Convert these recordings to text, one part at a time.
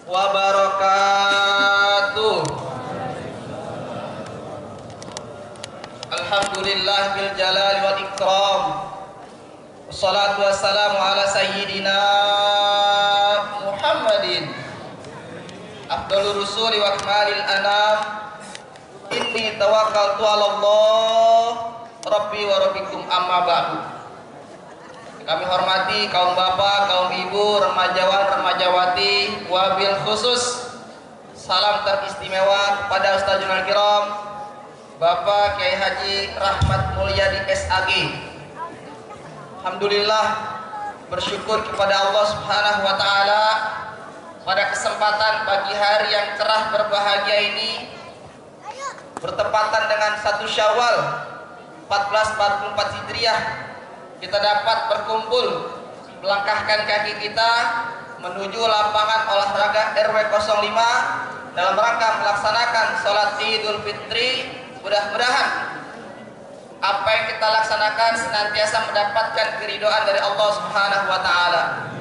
wabarakatuh. Alhamdulillah bil jalali wal ikram. Wassalatu wassalamu ala sayyidina Muhammadin afdalur rusuli wa akmalil anam. Inni tawakkaltu ala Allah Rabbi wa rabbikum, amma ba'du. Kami hormati kaum bapak, kaum ibu, remajawan, remajawati, wabil khusus salam teristimewa kepada Ustadzul Kiram Bapak Kiai Haji Rahmat Mulyadi SAG. Alhamdulillah, bersyukur kepada Allah Subhanahu wa taala pada kesempatan pagi hari yang cerah berbahagia ini, bertepatan dengan 1 Syawal 1444 Hijriah, kita dapat berkumpul melangkahkan kaki kita menuju lapangan olahraga RW 05 dalam rangka melaksanakan sholat Idul Fitri. Mudah-mudahan apa yang kita laksanakan senantiasa mendapatkan keridhaan dari Allah Subhanahu wa taala.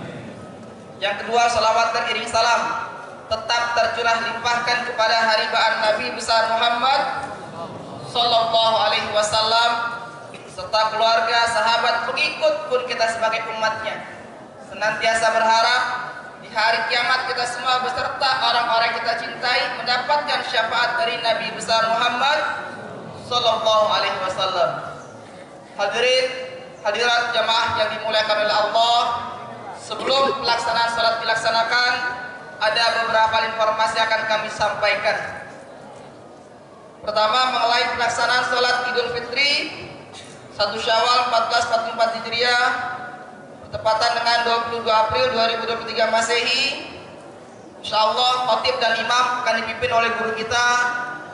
Yang kedua, salawat teriring salam tetap tercurah limpahkan kepada haribaan Nabi besar Muhammad sallallahu alaihi wasallam serta keluarga, sahabat, pengikut pun kita sebagai umatnya. Senantiasa berharap di hari kiamat kita semua beserta orang-orang yang kita cintai mendapatkan syafaat dari Nabi besar Muhammad sallallahu alaihi wasallam. Hadirin, hadirat jamaah yang dimuliakan oleh Allah, sebelum pelaksanaan salat dilaksanakan, ada beberapa informasi yang akan kami sampaikan. Pertama, mengenai pelaksanaan salat Idul Fitri 1 Syawal 1444 Hijriah bertepatan dengan 22 April 2023 Masehi. Insyaallah khatib dan imam akan dipimpin oleh guru kita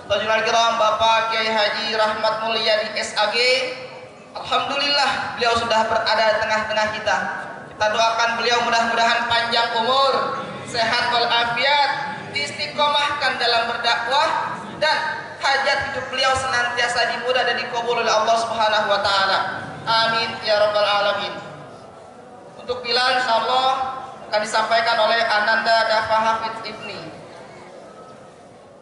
Ustadzul Kiram Bapak Kiai Haji Rahmat Mulyadi SAG. Alhamdulillah beliau sudah berada di tengah-tengah kita. Kita doakan beliau mudah-mudahan panjang umur, sehat walafiat, diistiqomahkan dalam berdakwah, dan hajat hidup beliau senantiasa dimudah dan dikabul oleh Allah Subhanahu wa taala. Amin ya rabbal alamin. Untuk Bilal insyaallah akan disampaikan oleh Ananda Dafa Hafidz Ibni.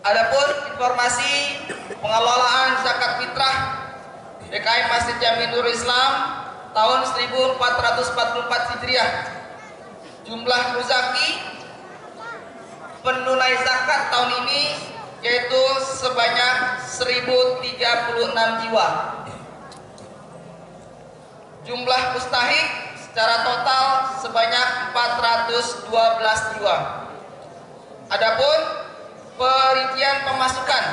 Adapun informasi pengelolaan zakat fitrah DKM Masjid Jami Nurul Islam tahun 1444 Hijriah. Jumlah muzaki penunai zakat tahun ini yaitu sebanyak 1036 jiwa. Jumlah mustahik secara total sebanyak 412 jiwa. Adapun perincian pemasukan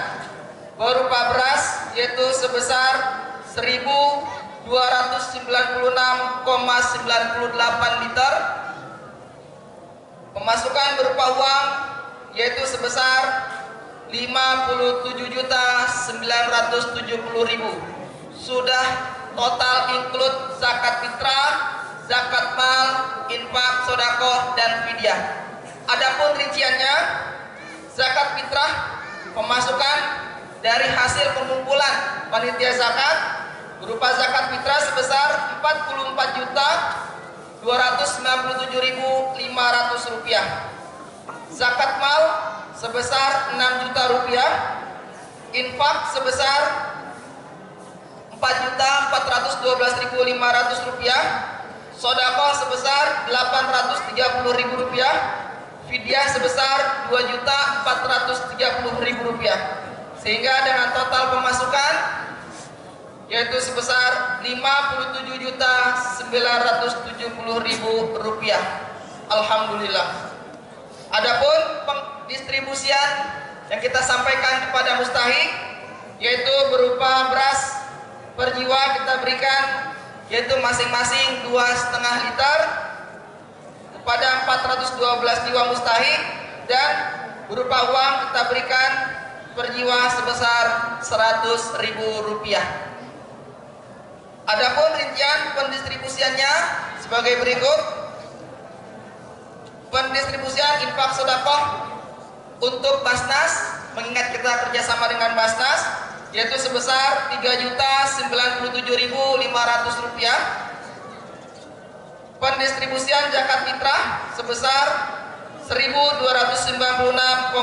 berupa beras yaitu sebesar 1296,98 liter. Pemasukan berupa uang yaitu sebesar 57.970.000. Sudah total include zakat fitrah, zakat mal, infak, sedekah dan fidyah. Adapun rinciannya, zakat fitrah pemasukan dari hasil pengumpulan panitia zakat berupa zakat fitrah sebesar 44.297.500 rupiah. Zakat mal sebesar 6 juta rupiah, infak sebesar 4.412.500 rupiah, sedekah sebesar 830.000 rupiah, fidyah sebesar 2.430.000 rupiah, sehingga dengan total pemasukan yaitu sebesar 57.970.000 rupiah. Alhamdulillah. Adapun pendistribusian yang kita sampaikan kepada mustahik yaitu berupa beras per jiwa kita berikan yaitu masing-masing 2,5 liter kepada 412 jiwa mustahik, dan berupa uang kita berikan per jiwa sebesar 100.000 rupiah. Adapun rincian pendistribusiannya sebagai berikut. Pendistribusian infak sedekah untuk Basnas, mengingat kita kerjasama dengan Basnas, yaitu sebesar 3.097.500 rupiah. Pendistribusian zakat fitrah sebesar 1.000 1.296,98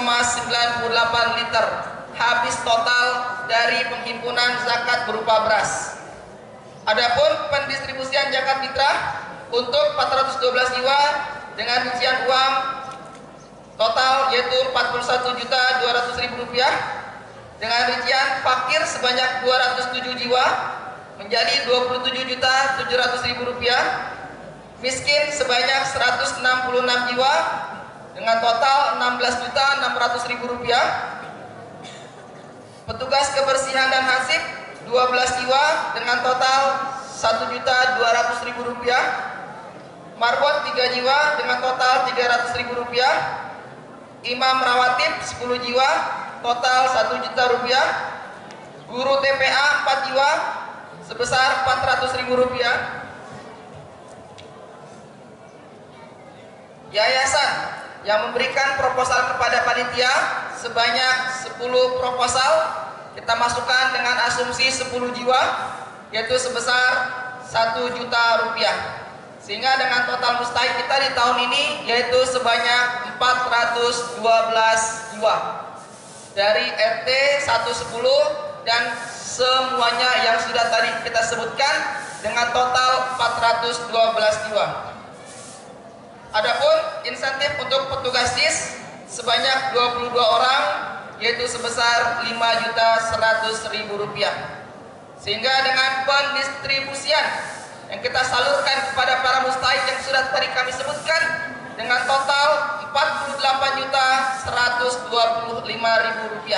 liter habis total dari penghimpunan zakat berupa beras. Adapun pendistribusian zakat fitrah untuk 412 jiwa dengan rincian uang total yaitu Rp41.200.000 dengan rincian fakir sebanyak 207 jiwa menjadi Rp27.700.000, miskin sebanyak 166 jiwa dengan total Rp16.600.000, petugas kebersihan dan hasib 12 jiwa dengan total Rp1.200.000, marbot 3 jiwa dengan total Rp300.000, imam rawatib 10 jiwa total Rp1 juta, guru TPA 4 jiwa sebesar Rp400.000, yayasan yang memberikan proposal kepada panitia sebanyak 10 proposal kita masukkan dengan asumsi 10 jiwa yaitu sebesar Rp1 juta, sehingga dengan total mustahik kita di tahun ini yaitu sebanyak 412 jiwa dari RT 110 dan semuanya yang sudah tadi kita sebutkan dengan total 412 jiwa. Adapun insentif untuk petugas JIS sebanyak 22 orang yaitu sebesar Rp5.100.000, sehingga dengan pendistribusian yang kita salurkan kepada para mustahik yang sudah tadi kami sebutkan dengan total Rp48.125.000,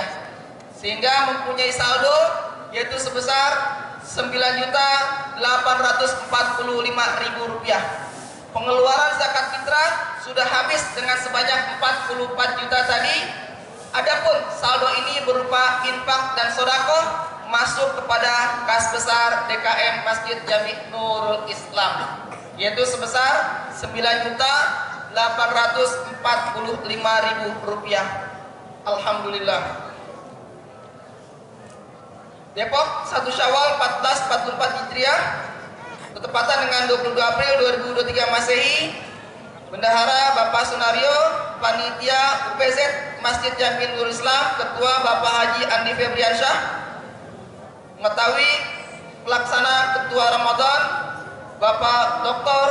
sehingga mempunyai saldo yaitu sebesar Rp9.845.000. Pengeluaran zakat fitrah sudah habis dengan sebanyak 44 juta tadi. Adapun saldo ini berupa infak dan sedekah masuk kepada kas besar DKM Masjid Jami Nurul Islam yaitu sebesar Rp9.845.000. Alhamdulillah. Depok 1 Syawal 1444 Hijriah bertepatan dengan 22 April 2023 Masehi. Bendahara Bapak Sunario, Panitia UPZ Masjid Jami Nurul Islam, Ketua Bapak Haji Andi Febriansyah, mengetahui pelaksana Ketua Ramadan Bapak Dr.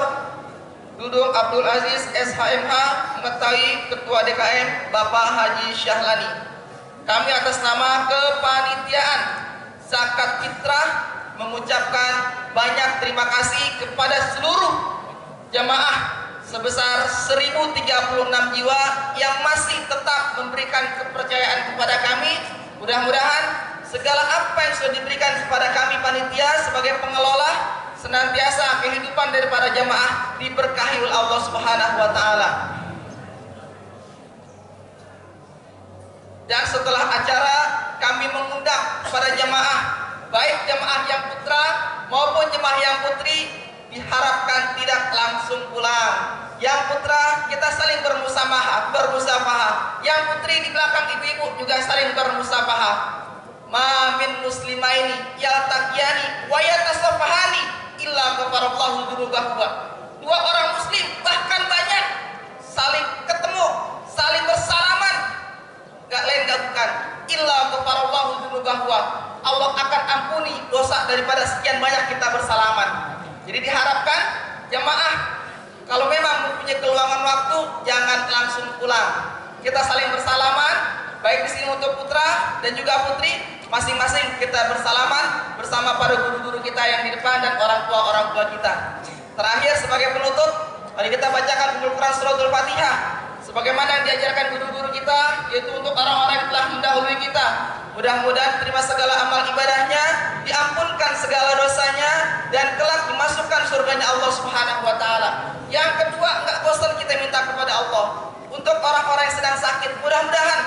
Dudung Abdul Aziz SHMH, mengetahui Ketua DKM Bapak Haji Syahlani. Kami atas nama kepanitiaan zakat fitrah mengucapkan banyak terima kasih kepada seluruh jamaah sebesar 1036 jiwa yang masih tetap memberikan kepercayaan kepada kami. Mudah-mudahan segala apa yang sudah diberikan kepada kami panitia sebagai pengelola senantiasa kehidupan daripada jamaah diberkahi oleh Allah Subhanahu wa taala. Dan setelah acara kami mengundang kepada jamaah, baik jamaah yang putra maupun jamaah yang putri, diharapkan tidak langsung pulang. Yang putra kita saling bermusafahah. Yang putri di belakang ibu-ibu juga saling bermusafahah. Ma min muslimaini yaltaqiyani wa yatasafahani illa ghafarallahu dzunubahuma. Dua orang muslim bahkan banyak saling ketemu, saling bersalaman, gak lain gak bukan illa ghafarallahu dzunubahuma. Allah akan ampuni dosa daripada sekian banyak kita bersalaman. Jadi diharapkan jamaah kalau memang mempunyai keluangan waktu jangan langsung pulang. Kita saling bersalaman, baik di sini untuk putra dan juga putri, masing-masing kita bersalaman bersama para guru-guru kita yang di depan dan orang tua kita. Terakhir sebagai penutup, mari kita bacakan Al-Quran Suratul Fatihah sebagaimana yang diajarkan guru-guru kita, yaitu untuk orang-orang yang telah mendahului kita. Mudah-mudahan terima segala amal ibadahnya, diampunkan segala dosanya, dan kelak dimasukkan surganya Allah Subhanahu wa taala. Yang kedua, enggak bosan kita minta kepada Allah untuk orang-orang yang sedang sakit. Mudah-mudahan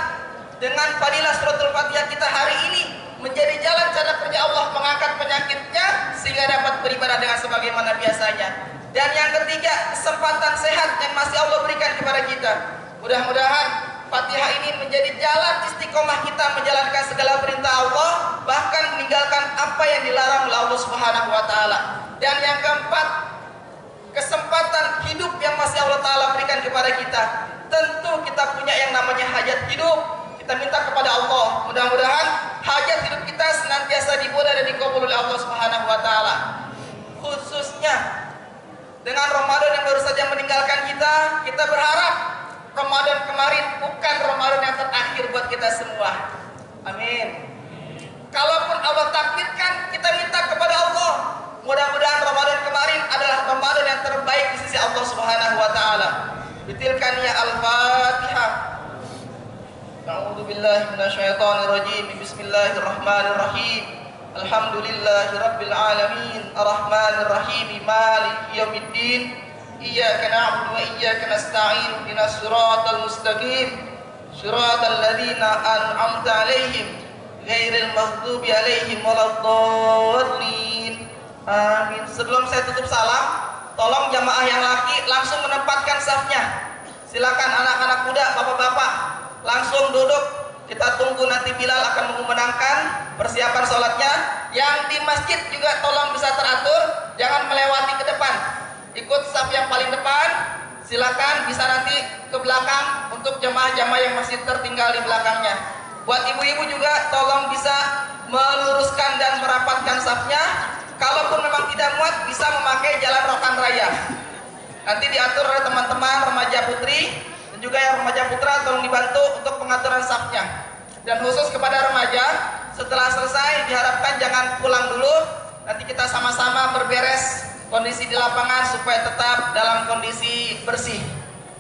dengan fadilah Suratul Fatihah kita hari ini menjadi jalan cara kerja Allah mengangkat penyakitnya sehingga dapat beribadah dengan sebagaimana biasanya. Dan yang ketiga, kesempatan sehat yang masih Allah berikan kepada kita. Mudah-mudahan Fatihah ini menjadi jalan istiqomah kita menjalankan segala perintah Allah, bahkan meninggalkan apa yang dilarang oleh Allah Subhanahu wa taala. Dan yang keempat, kesempatan hidup yang masih Allah taala berikan kepada kita. Tentu hajat hidup. Kita minta kepada Allah, mudah-mudahan hajat hidup kita senantiasa dimudah dan dikabul oleh Allah Subhanahu wa taala. Khususnya dengan Ramadan yang baru saja meninggalkan kita, kita berharap Ramadan kemarin bukan Ramadan yang terakhir buat kita semua. Amin. Kalaupun Allah takdirkan, kita minta kepada Allah, mudah-mudahan Ramadan kemarin adalah Ramadan yang terbaik di sisi Allah Subhanahu wa taala. Bitilkan ya Al-Fatihah. A'udzu billahi minasyaitonir rajim. Bismillahirrahmanirrahim. Alhamdulillahirabbil alamin. Arrahmanir rahim. Maliki yaumiddin. Iyyaka na'budu wa iyyaka nasta'in. Ihdinas siratal mustaqim. Siratal ladzina an'amta 'alaihim ghairil maghdubi 'alaihim waladdallin. Amin. Sebelum saya tutup salam, tolong jamaah yang laki langsung menempatkan safnya. Silakan anak-anak muda, bapak-bapak, langsung duduk. Kita tunggu nanti Bilal akan mengumandangkan persiapan sholatnya. Yang di masjid juga tolong bisa teratur, jangan melewati ke depan. Ikut saf yang paling depan. Silakan bisa nanti ke belakang untuk jamaah-jamaah yang masih tertinggal di belakangnya. Buat ibu-ibu juga tolong bisa meluruskan dan merapatkan safnya. Kalaupun memang tidak muat, bisa memakai jalan rokan raya. Nanti diatur oleh teman-teman remaja putri dan juga yang remaja putra, tolong dibantu untuk pengaturan safnya. Dan khusus kepada remaja, setelah selesai diharapkan jangan pulang dulu. Nanti kita sama-sama berberes kondisi di lapangan supaya tetap dalam kondisi bersih.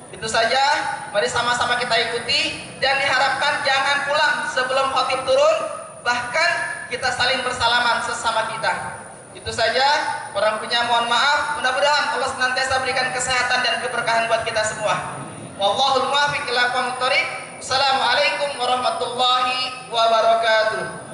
Itu saja, mari sama-sama kita ikuti dan diharapkan jangan pulang sebelum khatib turun, bahkan kita saling bersalaman sesama kita. Itu saja, kurang lebihnya mohon maaf. Mudah-mudahan Allah senantiasa berikan kesehatan dan keberkahan buat kita semua. Wallahul muwaffiq ila aqwamit thoriq. Assalamualaikum warahmatullahi wabarakatuh.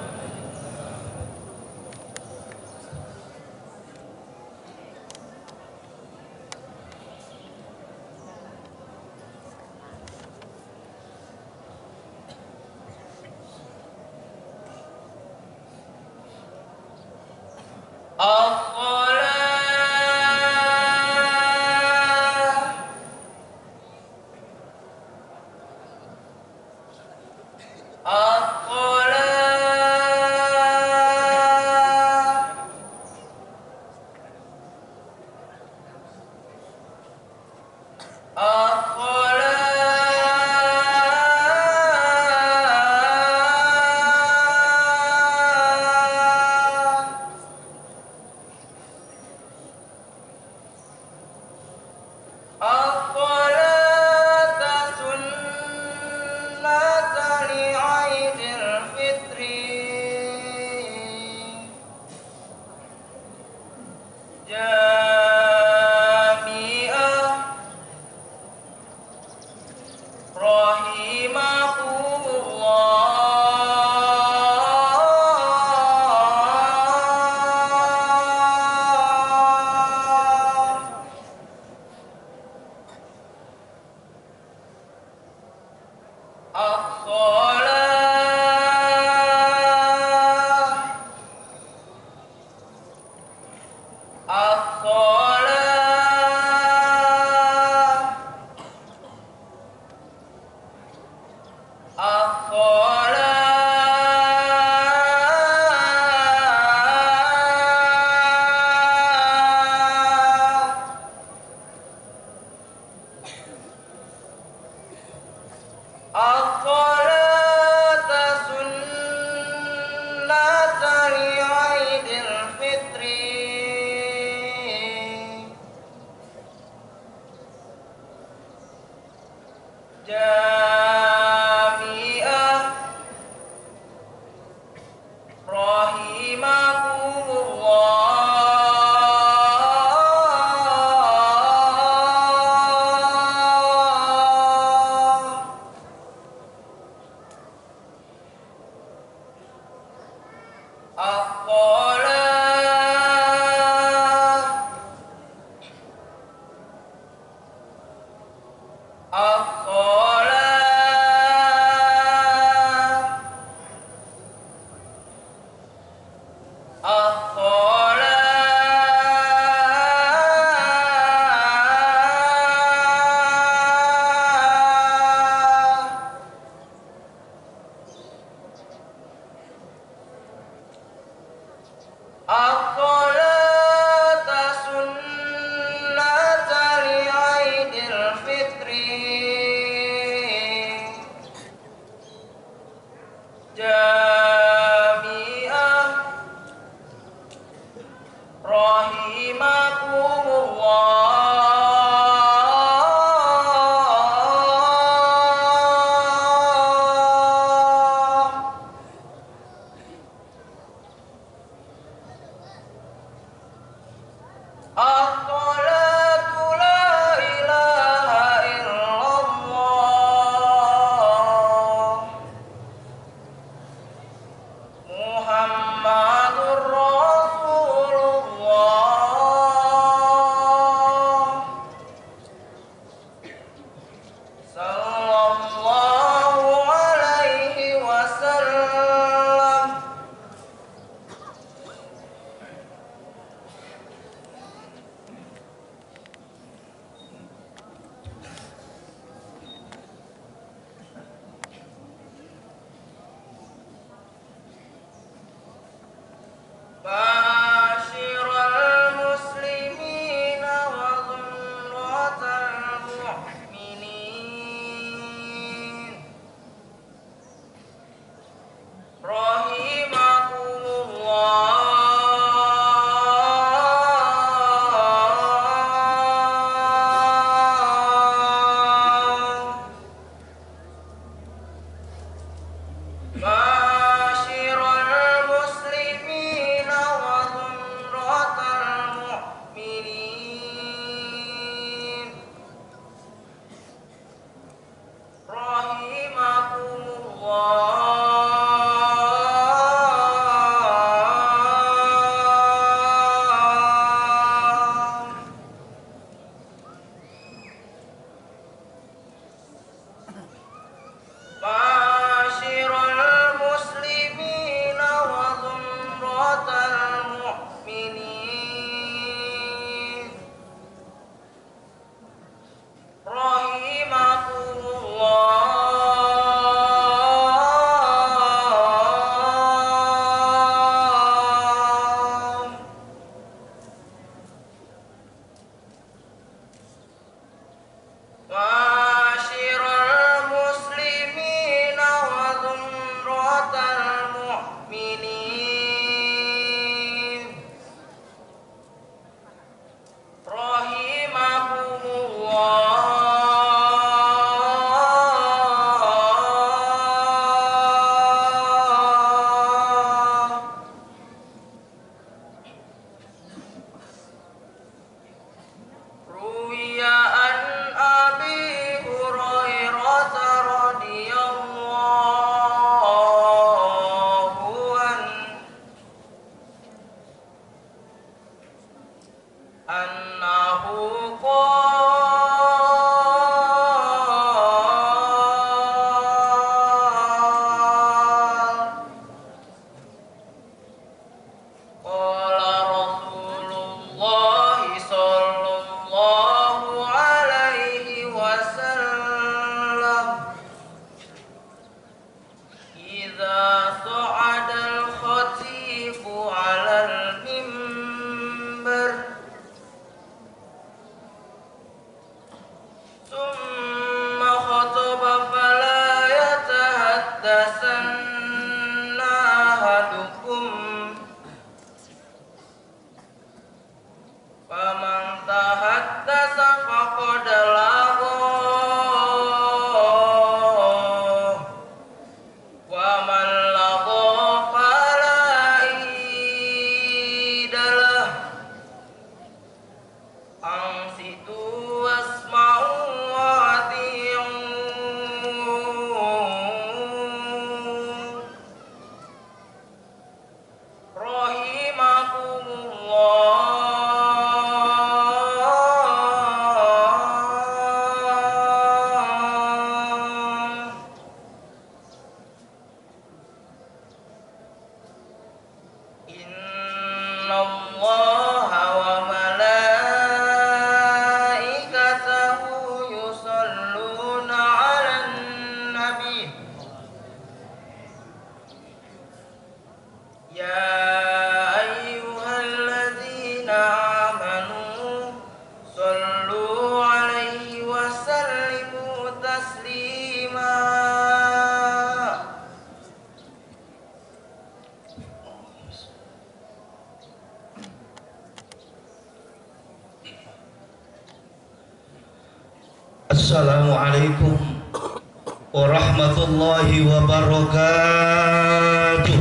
الصلاة yatasanna ahadukum faman tahaddasa faqad lagha wa man lagha fala idalah ansitu wasma'u wa ati'u Innallaha wa malaikatahu yusalluna 'alan nabi ya ayyuhalladzina amanu sallu 'alaihi wa sallimu taslima. Assalamualaikum warahmatullahi wabarakatuh.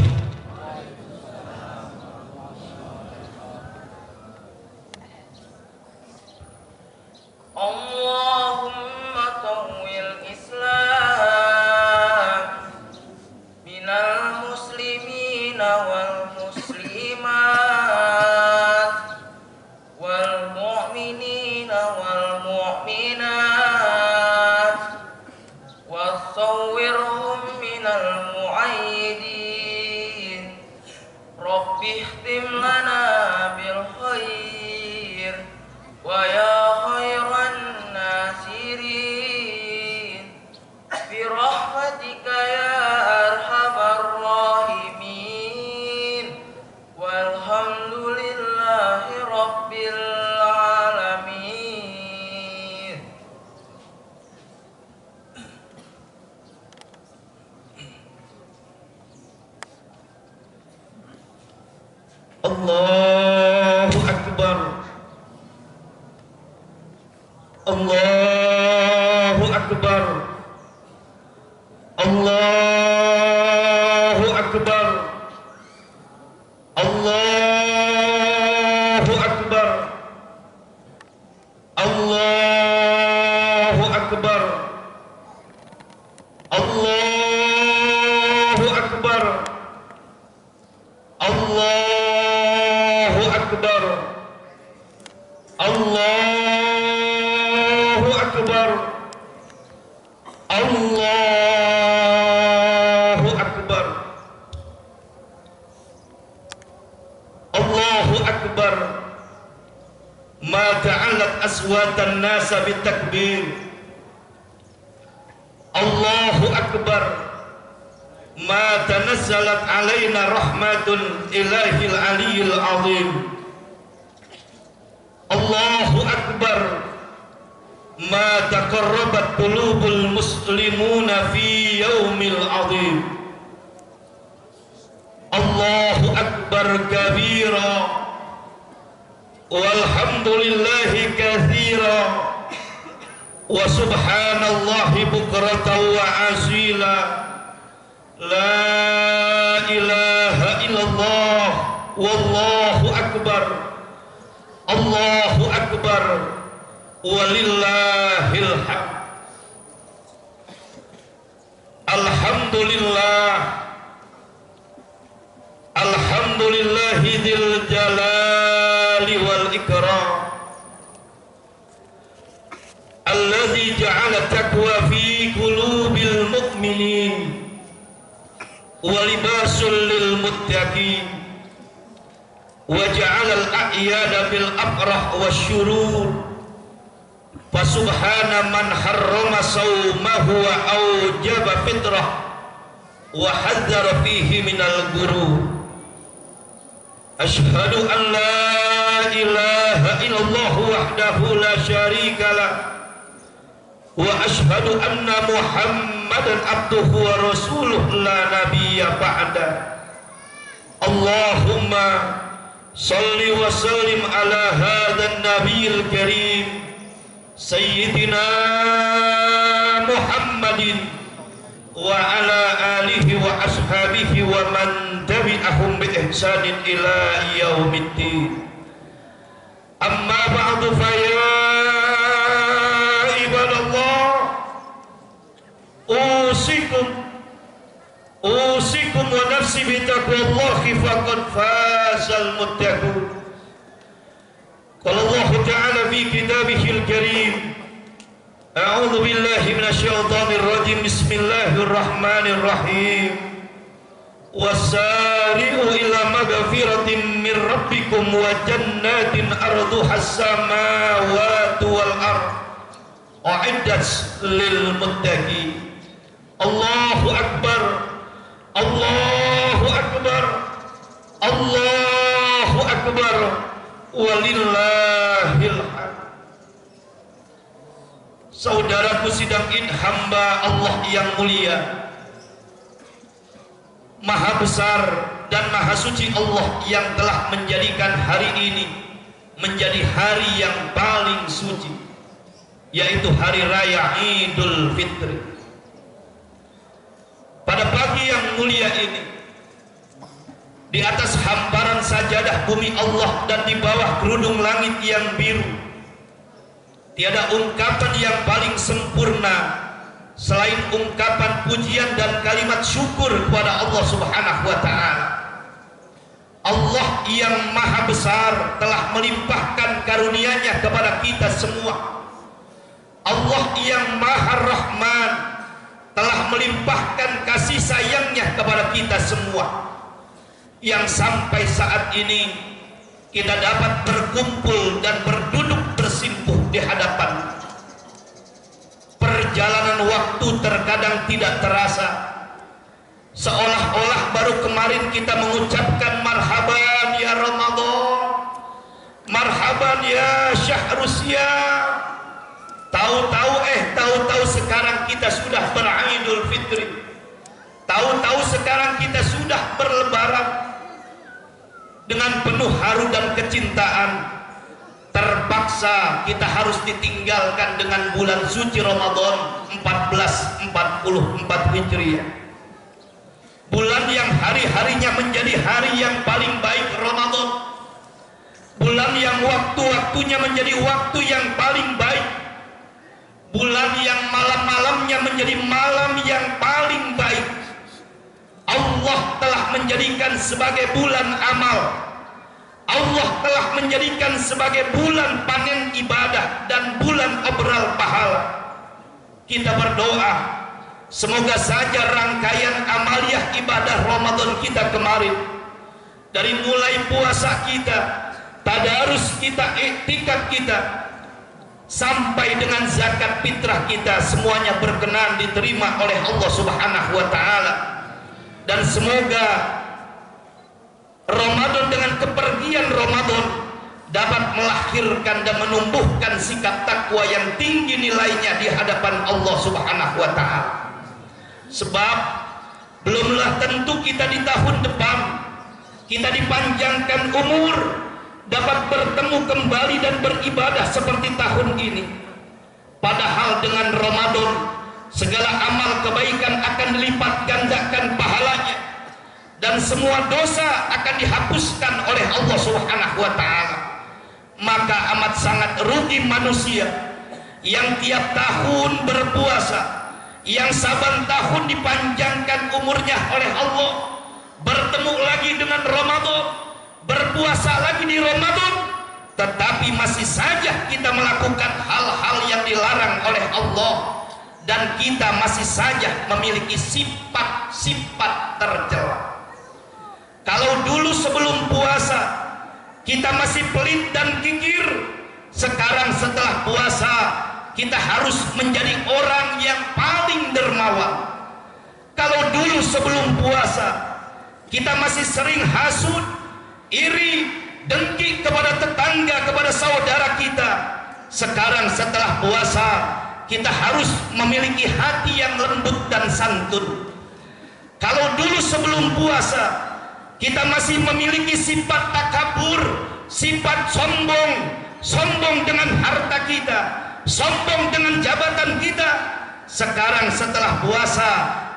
Allahumma tawwil Islam minal muslimina wal muslimat wal mu'minina wal mu'minat wasawwirhum minal mu'ayyidin rabbi ihtim lana bil khair wa ya khairan nasirin bi rahmatika ya arhamar rahimin walhamdulillahi rabbil alamin. Allahu akbar. Allahu akbar. Allahu akbar. Allahu akbar. Allahu akbar. Allahu akbar. Allahu akbar. Allahu akbar. Allahu akbar. Allahu akbar. Ma ta'allat aswatan nasa bitakbir. Allahu akbar. Ma tanazzalat alaina rahmatul ilahil aliyil azim. Allahu akbar. Ma taqarrabat qulubul muslimuna fi yaumil azim. Allahu akbar kabira walhamdulillahi katsira wa subhanallahi bukratan wa asila. La ilaha illallah wallahu akbar. Allahu akbar walillahil hamd. Alhamdulillah. Alhamdulillahi dzil jalali wal ikram alladzi ja'ala taqwa fi qulubil mu'minin wa libasul lil muttaqin wa ja'ala al a'yada bil afrah wasyurur. Fa subhana man harrama sawmahu wa aujaba fitrah wa hadzara fihi minal ghurur. Ashhadu an la ilaha illallah wahdahu la syarika lah wa ashhadu anna Muhammad Muhammadan abduhu wa rasuluhu la nabiyya ba'da. Allahumma salli wa sallim ala hadzal nabiyil karim sayyidina Muhammadin wa ala alihi wa ashabihi wa man tabi'ahum bi ihsanin ila yaumiddin. Amma ba'du fa ya ibadallah, usikum wa nafsi bi taqwallahi faqad fazal muttaqun. Qala Allah ta'ala fi kitabihil karim, a'udzu billahi minasyaitonir rajim, bismillahir rahim. Wasari'u ila maghfiratin min rabbikum wa jannatin arduha as-samawati wal ardh u'iddat lil muttaqin. Allahu akbar, Allahu akbar, Allahu akbar, walillahil hamd. Saudaraku sidang id, hamba Allah yang mulia, Maha besar dan maha suci Allah yang telah menjadikan hari ini menjadi hari yang paling suci, yaitu hari raya Idul Fitri. Pada pagi yang mulia ini, di atas hamparan sajadah bumi Allah dan di bawah kerudung langit yang biru, tiada ungkapan yang paling sempurna selain ungkapan pujian dan kalimat syukur kepada Allah Subhanahu wa ta'ala. Allah yang maha besar telah melimpahkan karunia-Nya kepada kita semua. Allah yang maha rahman telah melimpahkan kasih sayang-Nya kepada kita semua, yang sampai saat ini kita dapat berkumpul dan berduduk bersimpuh di hadapan. Perjalanan waktu terkadang tidak terasa, seolah-olah baru kemarin kita mengucapkan marhaban ya Ramadan, marhaban ya Syahrusya. Tahu-tahu sekarang kita sudah beridul fitri. Tahu-tahu sekarang kita sudah berlebaran. Dengan penuh haru dan kecintaan, terpaksa kita harus ditinggalkan dengan bulan suci Ramadan 1444 Hijriah. Bulan yang hari-harinya menjadi hari yang paling baik Ramadan. Bulan yang waktu-waktunya menjadi waktu yang paling baik. Bulan yang malam-malamnya menjadi malam yang paling baik. Allah telah menjadikan sebagai bulan amal. Allah telah menjadikan sebagai bulan panen ibadah dan bulan obral pahala. Kita berdoa, semoga saja rangkaian amaliyah ibadah Ramadan kita kemarin, dari mulai puasa kita, tadarus kita, iktikaf kita, sampai dengan zakat fitrah kita, semuanya berkenan diterima oleh Allah Subhanahu wa ta'ala. Dan semoga Ramadan dengan kepergian Ramadan dapat melahirkan dan menumbuhkan sikap takwa yang tinggi nilainya di hadapan Allah Subhanahu wa ta'ala. Sebab belumlah tentu kita di tahun depan, kita dipanjangkan umur, dapat bertemu kembali dan beribadah seperti tahun ini. Padahal dengan Ramadan segala amal kebaikan akan dilipat gandakan pahalanya, dan semua dosa akan dihapuskan oleh Allah Subhanahu wa ta'ala. Maka amat sangat rugi manusia yang tiap tahun berpuasa, yang saban tahun dipanjangkan umurnya oleh Allah, bertemu lagi dengan Ramadan, berpuasa lagi di Ramadan, tetapi masih saja kita melakukan hal-hal yang dilarang oleh Allah, dan kita masih saja memiliki sifat-sifat tercela. Kalau dulu sebelum puasa kita masih pelit dan kikir, sekarang setelah puasa kita harus menjadi orang yang paling dermawan. Kalau dulu sebelum puasa kita masih sering hasud, iri, dengki kepada tetangga, kepada saudara kita, sekarang setelah puasa kita harus memiliki hati yang lembut dan santun. Kalau dulu sebelum puasa kita masih memiliki sifat takabur, sifat sombong, sombong dengan harta kita, sombong dengan jabatan kita. Sekarang setelah puasa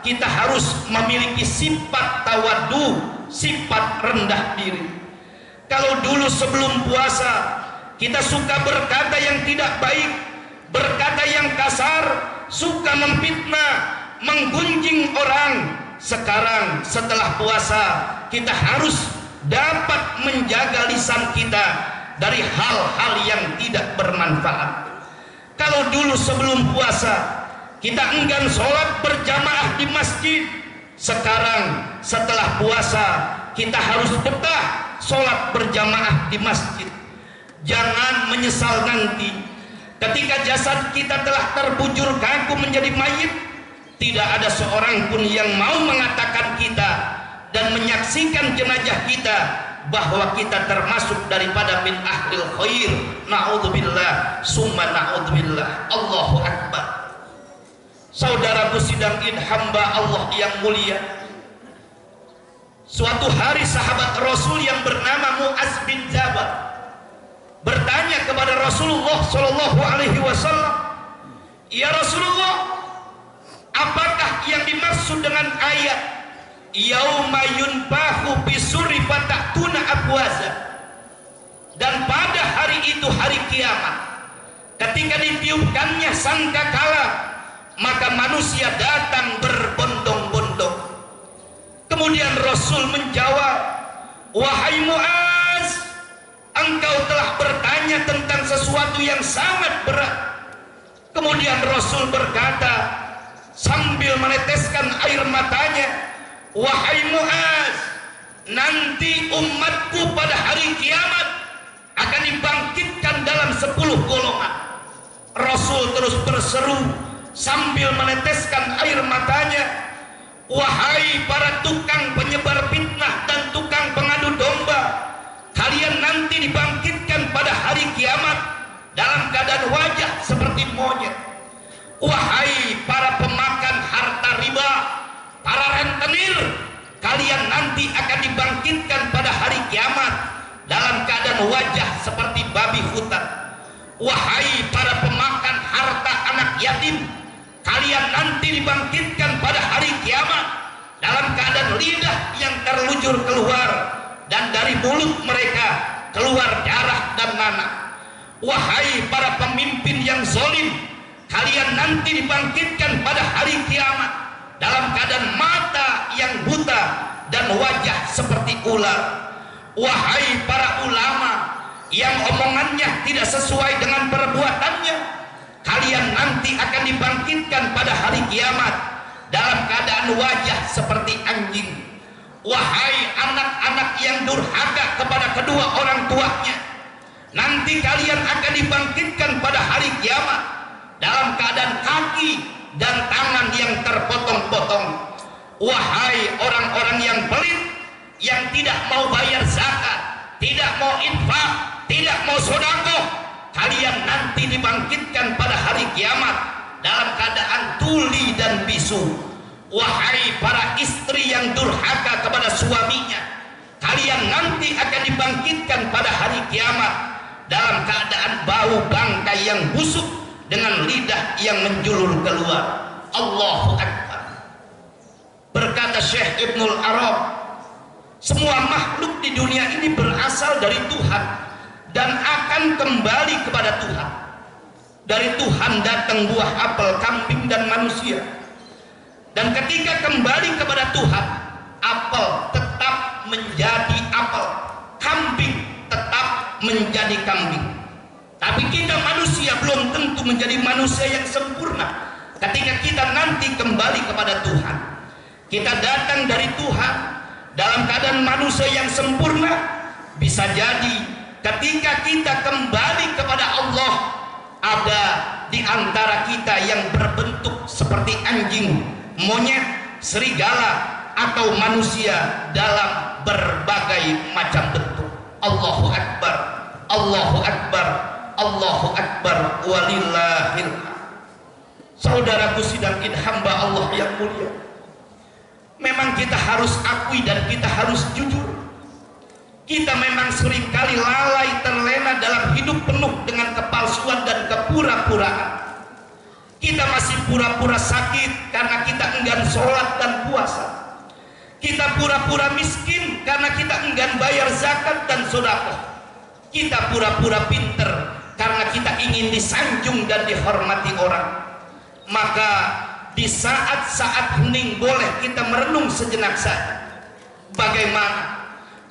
kita harus memiliki sifat tawadu, sifat rendah diri. Kalau dulu sebelum puasa kita suka berkata yang tidak baik, berkata yang kasar, suka memfitnah, menggunjing orang. Sekarang setelah puasa kita harus dapat menjaga lisan kita dari hal-hal yang tidak bermanfaat. Kalau dulu sebelum puasa kita enggan sholat berjamaah di masjid, sekarang setelah puasa kita harus betah sholat berjamaah di masjid. Jangan menyesal nanti ketika jasad kita telah terbujur kaku menjadi mayit, tidak ada seorang pun yang mau mengatakan kita dan menyaksikan jenazah kita bahwa kita termasuk daripada min ahlil khair. Na'udzubillah summa na'udzubillah. Allahu Akbar. Saudaraku sidangin hamba Allah yang mulia, suatu hari sahabat Rasul yang bernama Mu'az bin Jabal bertanya kepada Rasulullah Shallallahu Alaihi Wasallam, ya Rasulullah, apakah yang dimaksud dengan ayat yauma yunfahu bisuri fatatuna abwaza, dan pada hari itu hari kiamat ketika ditiupkannya sangkakala maka manusia datang berbondong-bondong. Kemudian Rasul menjawab, wahai Mu'az, engkau telah bertanya tentang sesuatu yang sangat berat. Kemudian Rasul berkata sambil meneteskan air matanya, wahai Mu'az, nanti umatku pada hari kiamat akan dibangkitkan dalam 10 golongan. Rasul terus berseru sambil meneteskan air matanya, wahai para tukang penyebar fitnah dan tukang pengadu domba, kalian nanti dibangkitkan pada hari kiamat dalam keadaan wajah seperti monyet. Wahai para pemakan harta riba, para rentenir, kalian nanti akan dibangkitkan pada hari kiamat dalam keadaan wajah seperti babi hutan. Wahai para pemakan harta anak yatim, kalian nanti dibangkitkan pada hari kiamat dalam keadaan lidah yang terlujur keluar dan dari mulut mereka keluar darah dan nanah. Wahai para pemimpin yang zalim, kalian nanti dibangkitkan pada hari kiamat dalam keadaan mata yang buta dan wajah seperti ular. Wahai para ulama yang omongannya tidak sesuai dengan perbuatannya, kalian nanti akan dibangkitkan pada hari kiamat dalam keadaan wajah seperti anjing. Wahai anak-anak yang durhaka kepada kedua orang tuanya, nanti kalian akan dibangkitkan pada hari kiamat dalam keadaan kaki dan tangan yang terpotong-potong. Wahai orang-orang yang pelit, yang tidak mau bayar zakat, tidak mau infak, tidak mau sedekah, kalian nanti dibangkitkan pada hari kiamat dalam keadaan tuli dan bisu. Wahai para istri yang durhaka kepada suaminya, kalian nanti akan dibangkitkan pada hari kiamat dalam keadaan bau bangkai yang busuk dengan lidah yang menjulur keluar. Allahu Akbar. Berkata Syekh Ibnul Arab, semua makhluk di dunia ini berasal dari Tuhan dan akan kembali kepada Tuhan. Dari Tuhan datang buah apel, kambing dan manusia. Dan ketika kembali kepada Tuhan, apel tetap menjadi apel, kambing tetap menjadi kambing. Tapi kita manusia belum tentu menjadi manusia yang sempurna. Ketika kita nanti kembali kepada Tuhan, kita datang dari Tuhan dalam keadaan manusia yang sempurna. Bisa jadi ketika kita kembali kepada Allah, ada di antara kita yang berbentuk seperti anjing, monyet, serigala, atau manusia dalam berbagai macam bentuk. Allahu Akbar, Allahu Akbar, Allahu Akbar, walillahil hamd. Saudaraku sidang hamba Allah yang mulia, memang kita harus akui dan kita harus jujur, kita memang seringkali lalai terlena dalam hidup penuh dengan kepalsuan dan kepura-puraan. Kita masih pura-pura sakit karena kita enggan sholat dan puasa. Kita pura-pura miskin karena kita enggan bayar zakat dan sedekah. Kita pura-pura pinter karena kita ingin disanjung dan dihormati orang. Maka di saat-saat hening boleh kita merenung sejenak saja. Bagaimana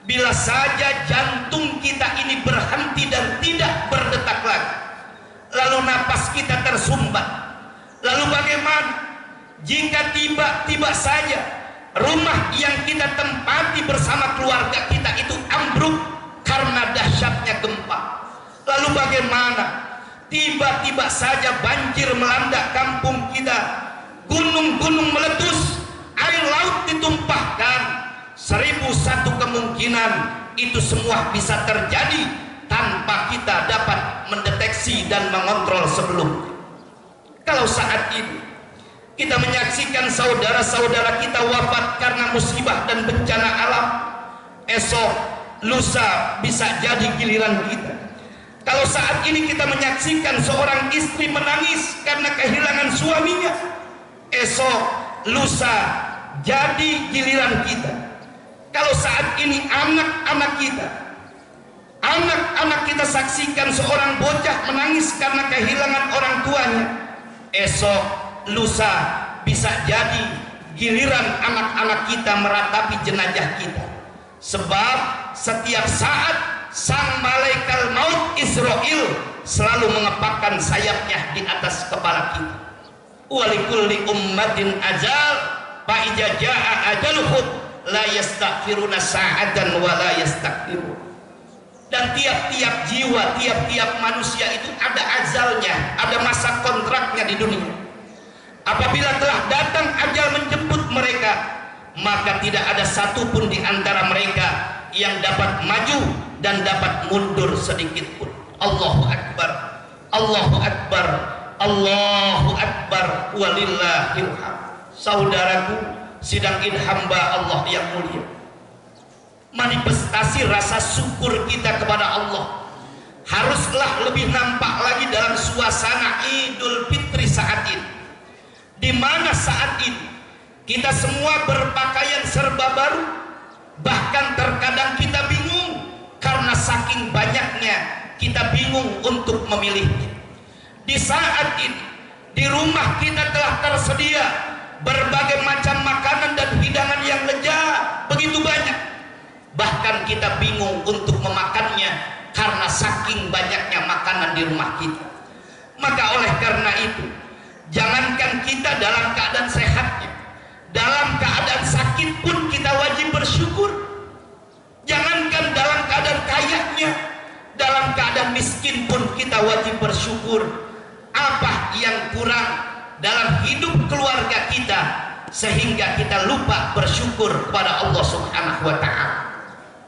bila saja jantung kita ini berhenti dan tidak berdetak lagi, lalu napas kita tersumbat? Lalu bagaimana jika tiba-tiba saja rumah yang kita tempati bersama keluarga kita itu ambruk karena dahsyatnya gempa? Lalu bagaimana tiba-tiba saja banjir melanda kampung kita, gunung-gunung meletus, air laut ditumpahkan? 1001 kemungkinan itu semua bisa terjadi tanpa kita dapat mendeteksi dan mengontrol sebelumnya. Kalau saat ini kita menyaksikan saudara-saudara kita wafat karena musibah dan bencana alam, esok lusa bisa jadi giliran kita. Kalau saat ini kita menyaksikan seorang istri menangis karena kehilangan suaminya, esok lusa jadi giliran kita. Kalau saat ini anak-anak kita saksikan seorang bocah menangis karena kehilangan orang tuanya, esok lusa bisa jadi giliran anak-anak kita meratapi jenazah kita. Sebab setiap saat sang malaikat maut Israel selalu mengepakkan sayapnya di atas kepala kita. Walikulli ummatin ajal fa idza jaa ajaluhum la yastaghfiruna sa'atan wa la yastaqdirun. Dan tiap-tiap jiwa, tiap-tiap manusia itu ada ajalnya, ada masa kontraknya di dunia. Apabila telah datang ajal menjemput mereka, maka tidak ada satupun di antara mereka yang dapat maju dan dapat mundur sedikit pun. Allahu Akbar, Allahu Akbar, Allahu Akbar, walillahil hamd. Saudaraku sidang hamba Allah yang mulia, manifestasi rasa syukur kita kepada Allah haruslah lebih nampak lagi dalam suasana Idul Fitri saat ini, di mana saat ini kita semua berpakaian serba baru, bahkan terkadang kita bingung karena saking banyaknya kita bingung untuk memilihnya. Di saat ini di rumah kita telah tersedia berbagai macam makanan dan hidangan yang lezat begitu banyak, bahkan kita bingung untuk memakannya karena saking banyaknya makanan di rumah kita. Maka oleh karena itu, jangankan kita dalam keadaan sehatnya, dalam keadaan sakit pun kita wajib bersyukur. Jangankan dalam keadaan kayanya, dalam keadaan miskin pun kita wajib bersyukur. Apa yang kurang dalam hidup keluarga kita sehingga kita lupa bersyukur kepada Allah Subhanahu wa taala?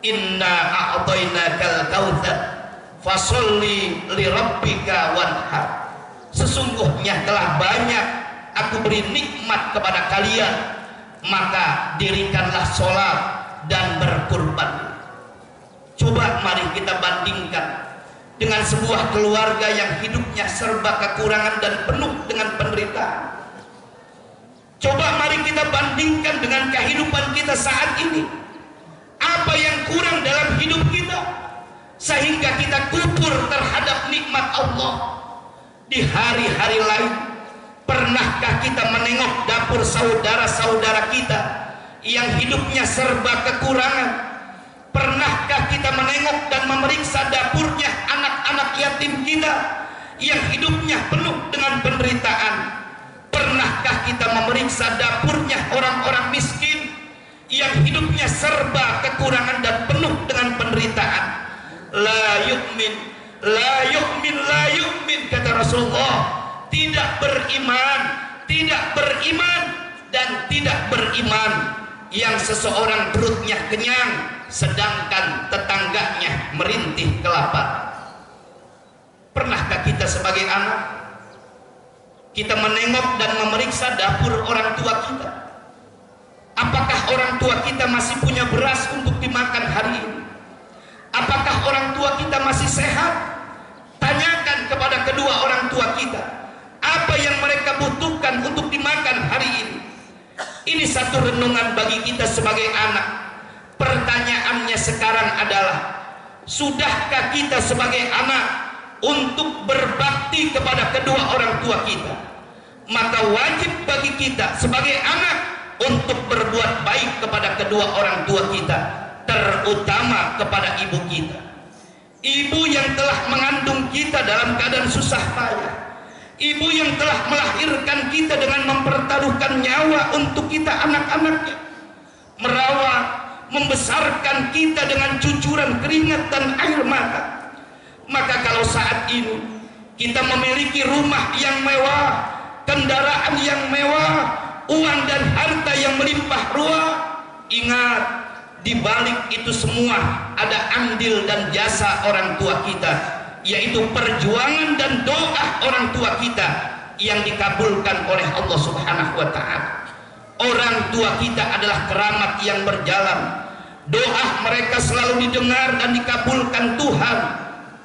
Inna a'tainakal kautsar fasholli li rabbika wanhar. Sesungguhnya telah banyak aku beri nikmat kepada kalian, maka dirikanlah sholat dan berkurban. Coba mari kita bandingkan dengan sebuah keluarga yang hidupnya serba kekurangan dan penuh dengan penderitaan. Coba mari kita bandingkan dengan kehidupan kita saat ini. Apa yang kurang dalam hidup kita sehingga kita kufur terhadap nikmat Allah? Di hari-hari lain, pernahkah kita menengok dapur saudara-saudara kita yang hidupnya serba kekurangan? Pernahkah kita menengok dan memeriksa dapurnya anak-anak yatim kita yang hidupnya penuh dengan penderitaan? Pernahkah kita memeriksa dapurnya orang-orang miskin yang hidupnya serba kekurangan dan penuh dengan penderitaan? La yu'min, la yu'min, la yu'min, kata Rasulullah. Tidak beriman, tidak beriman, dan tidak beriman yang seseorang perutnya kenyang sedangkan tetangganya merintih kelaparan. Pernahkah kita sebagai anak, kita menengok dan memeriksa dapur orang tua kita. Apakah orang tua kita masih punya beras untuk dimakan hari ini? Apakah orang tua kita masih sehat? Tanyakan kepada kedua orang tua kita, apa yang mereka butuhkan untuk dimakan hari ini. Ini satu renungan bagi kita sebagai anak. Pertanyaannya sekarang adalah, sudahkah kita sebagai anak untuk berbakti kepada kedua orang tua kita? Maka wajib bagi kita sebagai anak untuk berbuat baik kepada kedua orang tua kita, terutama kepada ibu kita. Ibu yang telah mengandung kita dalam keadaan susah payah, ibu yang telah melahirkan kita dengan mempertaruhkan nyawa untuk kita anak-anaknya, merawat, membesarkan kita dengan cucuran keringat dan air mata. Maka kalau saat ini kita memiliki rumah yang mewah, kendaraan yang mewah, uang dan harta yang melimpah ruah, ingat, di balik itu semua ada andil dan jasa orang tua kita, yaitu perjuangan dan doa orang tua kita yang dikabulkan oleh Allah Subhanahu wa Ta'ala. Orang tua kita adalah keramat yang berjalan. Doa mereka selalu didengar dan dikabulkan Tuhan.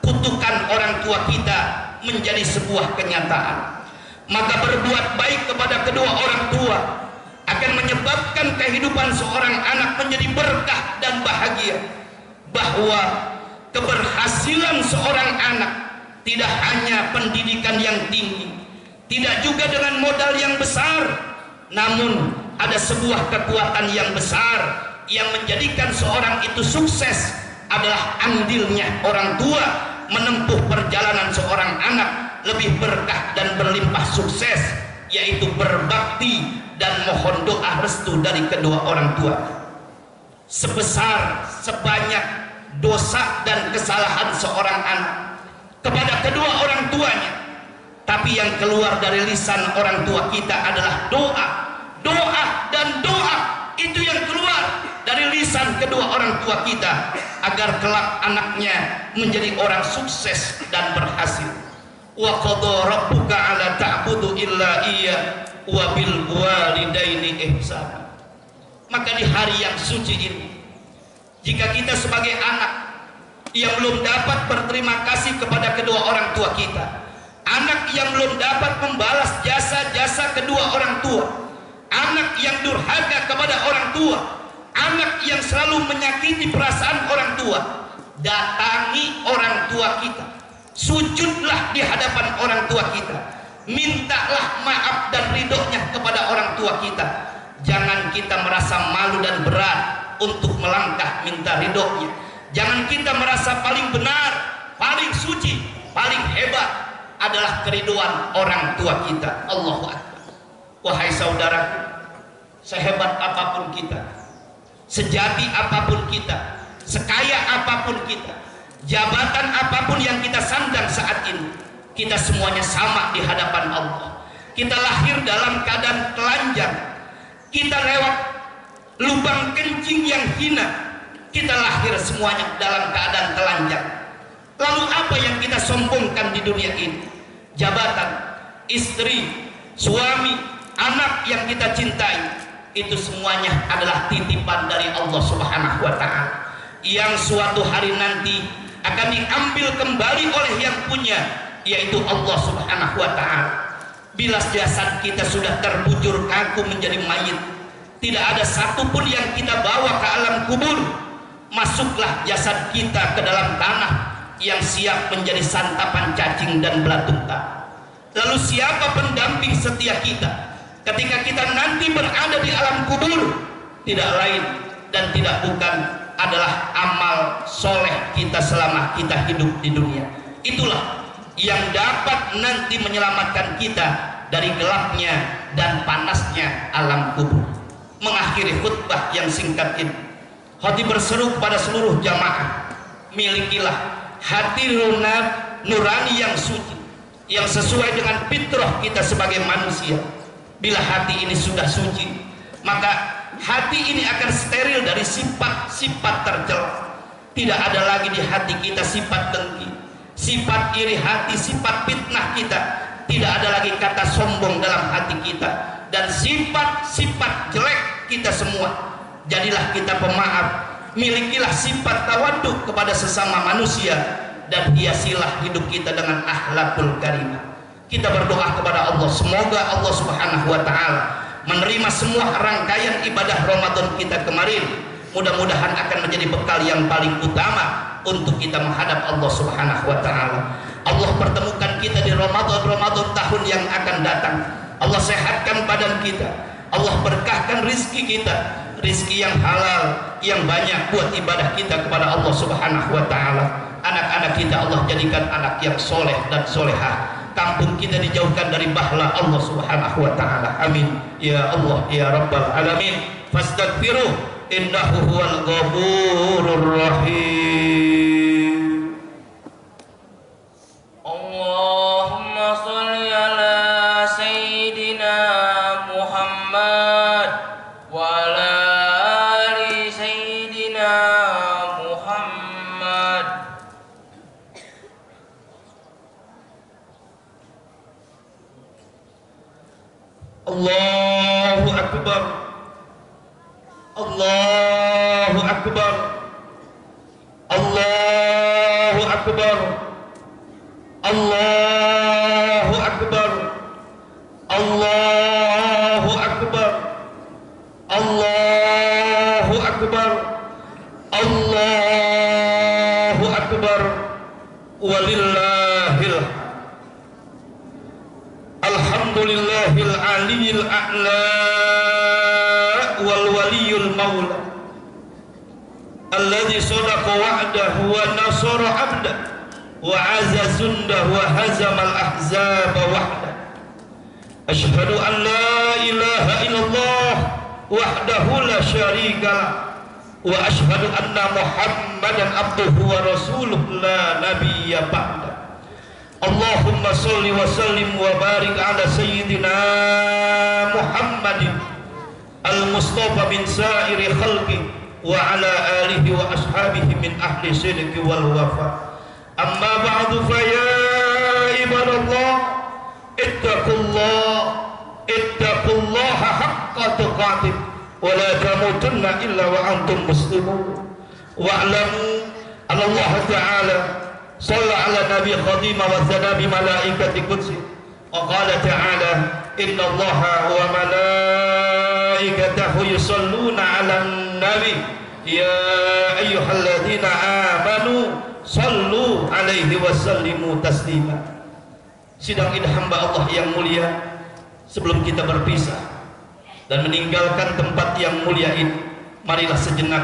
Kutukan orang tua kita menjadi sebuah kenyataan. Maka berbuat baik kepada kedua orang tua akan menyebabkan kehidupan seorang anak menjadi berkah dan bahagia. Bahwa keberhasilan seorang anak tidak hanya pendidikan yang tinggi, tidak juga dengan modal yang besar, namun ada sebuah kekuatan yang besar yang menjadikan seorang itu sukses, adalah andilnya orang tua menempuh perjalanan seorang anak lebih berkah dan berlimpah sukses, yaitu berbakti dan mohon doa restu dari kedua orang tua. Sebesar sebanyak dosa dan kesalahan seorang anak kepada kedua orang tuanya, tapi yang keluar dari lisan orang tua kita adalah doa, doa dan doa. Itu yang keluar dari lisan kedua orang tua kita, agar kelak anaknya menjadi orang sukses dan berhasil. Wa qadha rabbuka alla ta'budu illa iya wa bil walidaini ihsana. Maka di hari yang suci ini, jika kita sebagai anak yang belum dapat berterima kasih kepada kedua orang tua kita, anak yang belum dapat membalas jasa-jasa kedua orang tua, anak yang durhaka kepada orang tua, anak yang selalu menyakiti perasaan orang tua, datangi orang tua kita, sujudlah di hadapan orang tua kita, mintalah maaf dan ridhonya kepada orang tua kita. Jangan kita merasa malu dan berat untuk melangkah minta ridhonya. Jangan kita merasa paling benar, paling suci, paling hebat adalah keriduan orang tua kita. Allahu Akbar. Wahai saudaraku, sehebat apapun kita, sejati apapun kita, sekaya apapun kita, jabatan apapun yang kita sandang saat ini, kita semuanya sama di hadapan Allah. Kita lahir dalam keadaan telanjang, kita lewat lubang kencing yang hina, kita lahir semuanya dalam keadaan telanjang. Lalu apa yang kita sombongkan di dunia ini? Jabatan, istri, suami, anak yang kita cintai, itu semuanya adalah titipan dari Allah Subhanahu wa Ta'ala, yang suatu hari nanti akan diambil kembali oleh yang punya, yaitu Allah Subhanahu wa Ta'ala. Bila jasad kita sudah terbujur kaku menjadi mayit, tidak ada satupun yang kita bawa ke alam kubur, masuklah jasad kita ke dalam tanah yang siap menjadi santapan cacing dan belatung. Lalu siapa pendamping setia kita ketika kita nanti berada di alam kubur? Tidak lain dan tidak bukan adalah amal soleh kita selama kita hidup di dunia. Itulah yang dapat nanti menyelamatkan kita dari gelapnya dan panasnya alam kubur. Mengakhiri khutbah yang singkat ini, hati berseru kepada seluruh jamaah, milikilah hati nurani yang suci, yang sesuai dengan fitrah kita sebagai manusia. Bila hati ini sudah suci, maka hati ini akan steril dari sifat-sifat tercela. Tidak ada lagi di hati kita sifat dengki, sifat iri hati, sifat fitnah kita. tidak ada lagi kata sombong dalam hati kita, dan sifat-sifat jelek kita semua. Jadilah kita pemaaf, milikilah sifat tawaduk kepada sesama manusia, dan hiasilah hidup kita dengan akhlakul karimah. Kita berdoa kepada Allah, semoga Allah Subhanahu wa taala menerima semua rangkaian ibadah Ramadan kita kemarin. Mudah-mudahan akan menjadi bekal yang paling utama untuk kita menghadap Allah Subhanahu wa taala. Allah pertemukan kita di Ramadan tahun yang akan datang. Allah sehatkan badan kita, Allah berkahkan rizki kita, rizki yang halal, yang banyak buat ibadah kita kepada Allah Subhanahu wa taala. Anak-anak kita Allah jadikan anak yang soleh dan solehah. Kampung kita dijauhkan dari bahla Allah Subhanahu wa taala. Amin ya Allah ya rabbal alamin. Fastaghfiruh innahu huwal ghafurur rahim. Allahumma shalli ala sayyidina Muhammad wa ala ali sayyidina Muhammad. Allahu akbar, Allahu akbar, Allahu akbar, Allahu akbar, Allahu akbar, Allahu akbar, Allahu akbar, walillahil alhamdulillahil aliyil a'la wal waliyul maula alladhi sadaqa wa'dahu wa nasara 'abdah wa 'azza jundahu wa hazamal ahzaba wahda. Asyhadu an la ilaha illallah wahdahu la syarika lah wa asyhadu anna Muhammadan abduhu wa rasuluhu la nabiyya ba'da. Allahumma sholli wa sallim wa barik ala sayyidina Muhammadin al-mustafa min sa'iri khalqi wa ala alihi wa ashabihi min ahli sidqi wal wafa. Amma ba'du fa ya ibadallah ittaqullaha haqqa tuqatih wa la tamutunna illa wa antum muslimun. Wa'lamu anna Allah ta'ala صلى على النبي خاتم وثنى بملائكة قدسه وقال تعالى إن الله وملائكته يصلون على النبي يا أيها الذين آمنوا صلوا عليه وسلموا تسليما. Sidang ini hamba Allah yang mulia, sebelum kita berpisah dan meninggalkan tempat yang mulia ini, marilah sejenak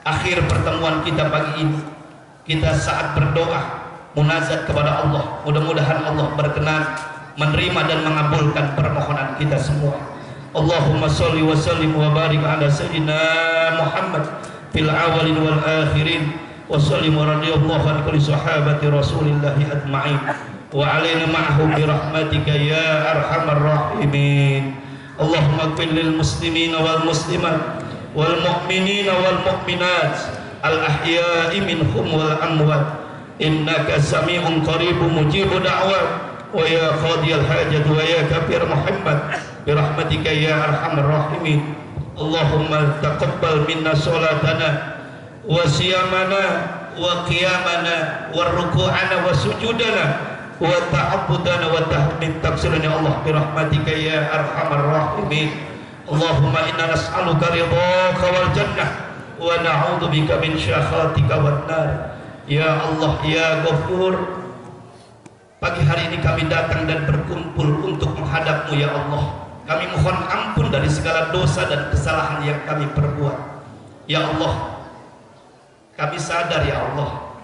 akhir pertemuan kita pagi ini kita saat berdoa munajat kepada Allah. Mudah-mudahan Allah berkenan menerima dan mengabulkan permohonan kita semua. Allahumma sholli wa sallim wa barik ala sayyidina Muhammad fil awalin wal akhirin wa sallim wa radiyallahu an kulli sahabati Rasulillah ajma'in wa alaina ma'ahum bi rahmatika ya arhamar rahimin. Allahumma ighfir lil muslimina wal muslimat wal mu'minina wal mu'minat al-ahya'i minhum wal amwat innaka sami'un qaribun mujibu da'wat wa ya qadiyal hajat wa ya kafir Muhammad birahmatika ya arhamar rahimin. Allahumma taqabbal minna salatana wa siyamana wa qiyamana wa ruku'ana wa sujudana wa ta'abbudana wa tahmid taksirana ya Allah birahmatika ya arhamar rahimin. Allahumma inna nas'aluka ridhaka wal jannah wa na'udzubika min syakhatika wan nar. Ya Allah ya Ghafur, pagi hari ini kami datang dan berkumpul untuk menghadap-Mu ya Allah. Kami mohon ampun dari segala dosa dan kesalahan yang kami perbuat. Ya Allah, kami sadar ya Allah,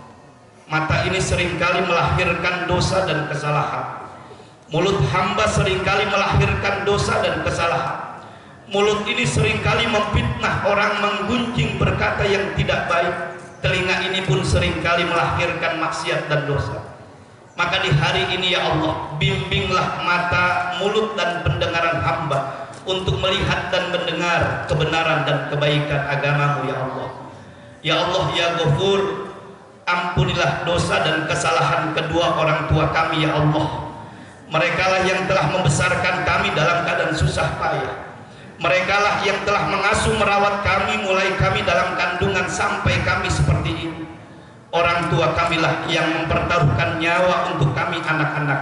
mata ini seringkali melahirkan dosa dan kesalahan. Mulut hamba seringkali melahirkan dosa dan kesalahan. Mulut ini seringkali memfitnah orang, menggunjing berkata yang tidak baik. Telinga ini pun seringkali melahirkan maksiat dan dosa. Maka di hari ini ya Allah, bimbinglah mata, mulut dan pendengaran hamba untuk melihat dan mendengar kebenaran dan kebaikan agama-Mu ya Allah. Ya Allah ya Ghafur, ampunilah dosa dan kesalahan kedua orang tua kami ya Allah. Merekalah yang telah membesarkan kami dalam keadaan susah payah. Merekalah yang telah mengasuh merawat kami mulai kami dalam kandungan sampai kami seperti ini. Orang tua kamilah yang mempertaruhkan nyawa untuk kami anak-anak.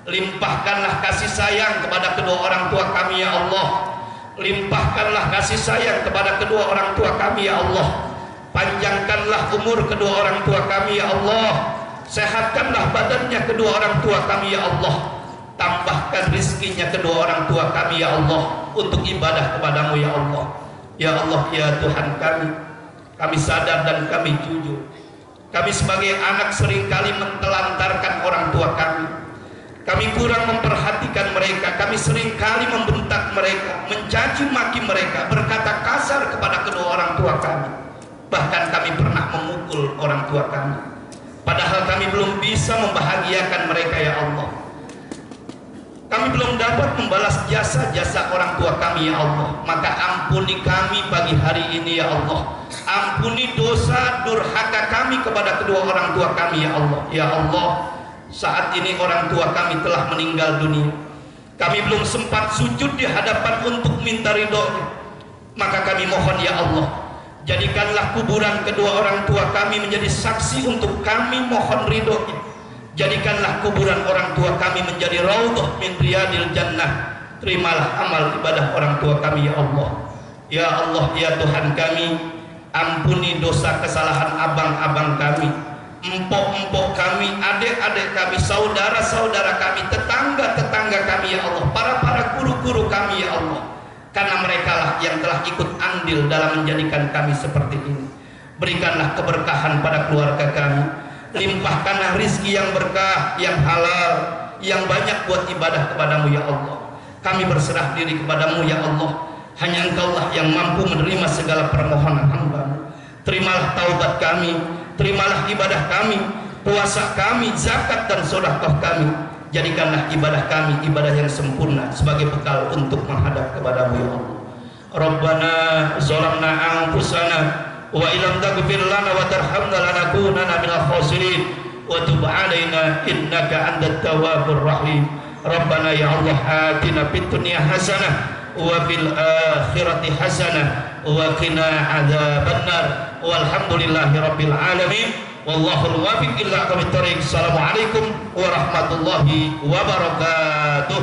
Limpahkanlah kasih sayang kepada kedua orang tua kami ya Allah. Limpahkanlah kasih sayang kepada kedua orang tua kami ya Allah. Panjangkanlah umur kedua orang tua kami ya Allah. Sehatkanlah badannya kedua orang tua kami ya Allah. Tambahkan rizkinya kedua orang tua kami ya Allah untuk ibadah kepadamu ya Allah. Ya Allah ya Tuhan kami sadar dan kami jujur. Kami sebagai anak seringkali mentelantarkan orang tua kami. Kami kurang memperhatikan mereka. Kami seringkali membentak mereka, mencaci maki mereka, berkata kasar kepada kedua orang tua kami. Bahkan kami pernah memukul orang tua kami. Padahal kami belum bisa membahagiakan mereka ya Allah. Kami belum dapat membalas jasa-jasa orang tua kami ya Allah. Maka ampuni kami pagi hari ini ya Allah. Ampuni dosa durhaka kami kepada kedua orang tua kami ya Allah. Ya Allah, saat ini orang tua kami telah meninggal dunia. Kami belum sempat sujud di hadapan untuk minta ridhonya. Maka kami mohon ya Allah, jadikanlah kuburan kedua orang tua kami menjadi saksi untuk kami mohon ridhonya. Jadikanlah kuburan orang tua kami menjadi raudhah min riyadil jannah. Terimalah amal ibadah orang tua kami ya Allah. Ya Allah ya Tuhan kami, ampuni dosa kesalahan abang-abang kami, empok-empok kami, adik-adik kami, saudara-saudara kami, tetangga-tetangga kami ya Allah, para guru-guru kami ya Allah. Karena merekalah yang telah ikut andil dalam menjadikan kami seperti ini. Berikanlah keberkahan pada keluarga kami. Limpahkanlah rizki yang berkah, yang halal, yang banyak buat ibadah kepadamu ya Allah. Kami berserah diri kepadamu ya Allah. Hanya Engkaulah yang mampu menerima segala permohonan hamba-Mu. Terimalah taubat kami, terimalah ibadah kami, puasa kami, zakat dan sedekah kami. Jadikanlah ibadah kami ibadah yang sempurna sebagai bekal untuk menghadap kepadamu ya Allah. Rabbana zalamna anfusana wa illam taghfir lana wa tarhamna lanakunanna minal khasirin wa tub alaina innaka antat tawwabur rahim. Rabbana ya Allah atina fid dunya hasanah wa fil akhirati hasanah wa qina adzabannar walhamdulillahi rabbil alamin wallahul muwaffiq ila aqwamit thoriq. Assalamualaikum warahmatullahi wabarakatuh.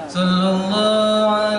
صلى الله